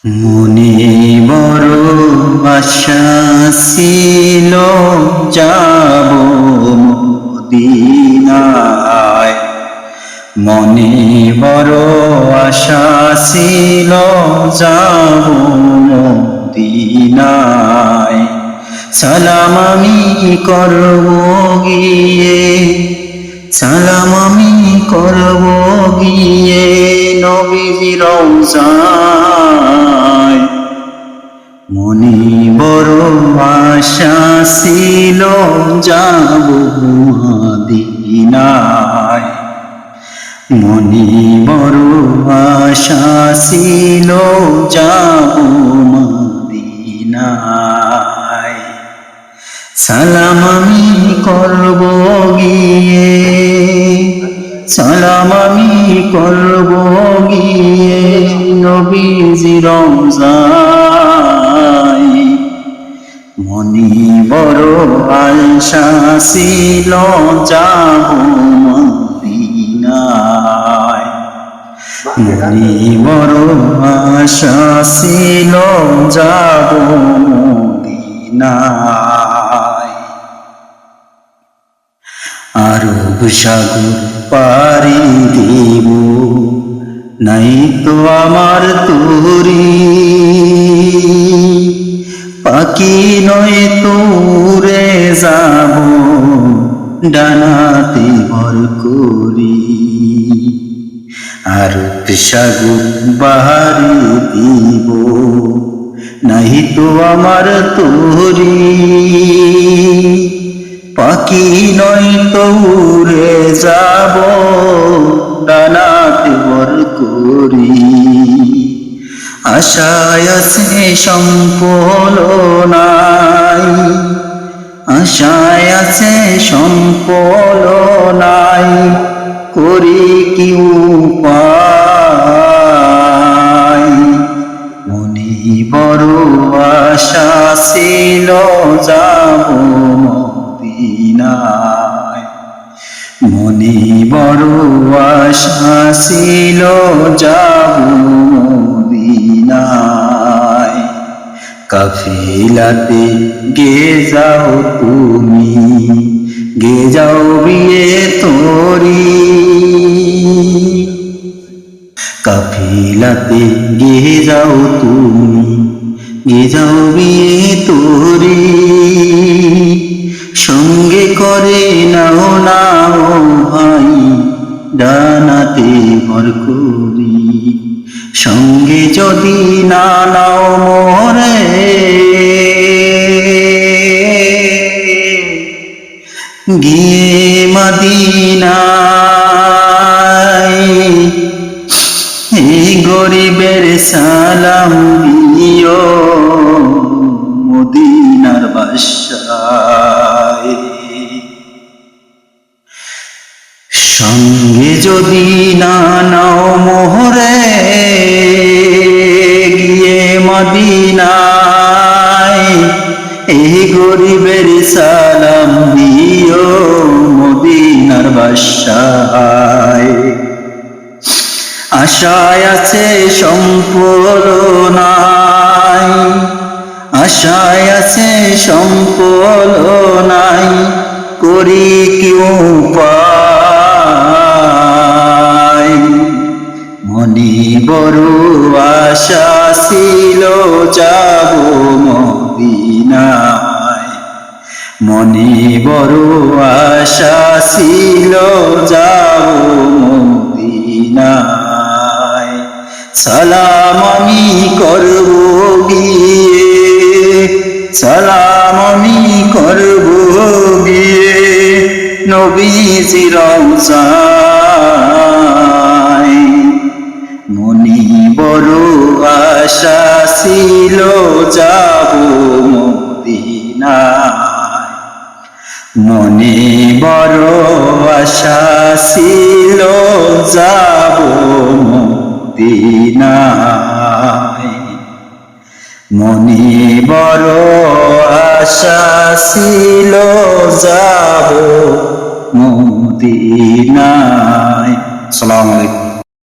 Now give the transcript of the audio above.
মনে বড় আশা ছিল যাব মদিনায়। মনে বড় আশা ছিল যাব মদিনায়। সালাম আমি করব গিয়ে, সালাম আমি করব গিয়ে নবীজি রওজায়। মনে বড় আশা ছিল যাব মদিনায়। মনে বড় আশা ছিল যাব মদিনায়। সালাম আমি করব গিয়ে, সালাম আমি করব গিয়ে নবীজি রওজায়। মনে বড় আশা ছিল যাব মদিনায়। মনে বড় আশা ছিল যাব মদিনায়। আরব সাগর পাড়ি দিব, নাই তো আমার তরি। পাখি নয় তো উড়ে যাব ডানাতে ভর করি। আরব সাগর পাড়ি দিব, নাই তো আমার তরি। পাখি নয় তো উড়ে যাব ডানাতে ভর করি। আশায় আছে সম্পল নাই, আশায় আছে সম্পল নাই, করি কি উপায়। মনে বড় আশা ছিল যাব মদিনায়। মনে বড় আশা ছিল যাব মদিনায়। কাফিলাতে গে যাও তুমি, গে যাও বিয়ে তোরি। কাফিলাতে গে যাও তুমি, গে যাও বিয়ে তোরি। সঙ্গে করে নাও নাও ভাই ডানাতে ভর করি। সঙ্গে যদি না নাও মোরে, গিয়ে মদিনায় এই গরিবের সালাম দিও মদিনার বাদশায়। সঙ্গে যদি না নাও মোহরে, গিয়ে মদিনায় এই গরিবের সালাম দিও মদিনার বাদশায়। আশায় আছে সম্পল নাই, আশায় আছে সম্পল নাই, করি কি উপায়। মনে বড় আশা ছিল যাব মদিনায়। মনে বড় আশা ছিল যাব মদিনায়। সালাম আমি করব গিয়ে, সালাম আমি করব গিয়ে নবীজি রওজায়। মনে বড় আশা ছিল যাব মদিনায়। মনে বড় আশা ছিল যাব মদিনায়। মনে বড় আশা ছিল যাব মদিনায়। আসসালামু আলাইকুম।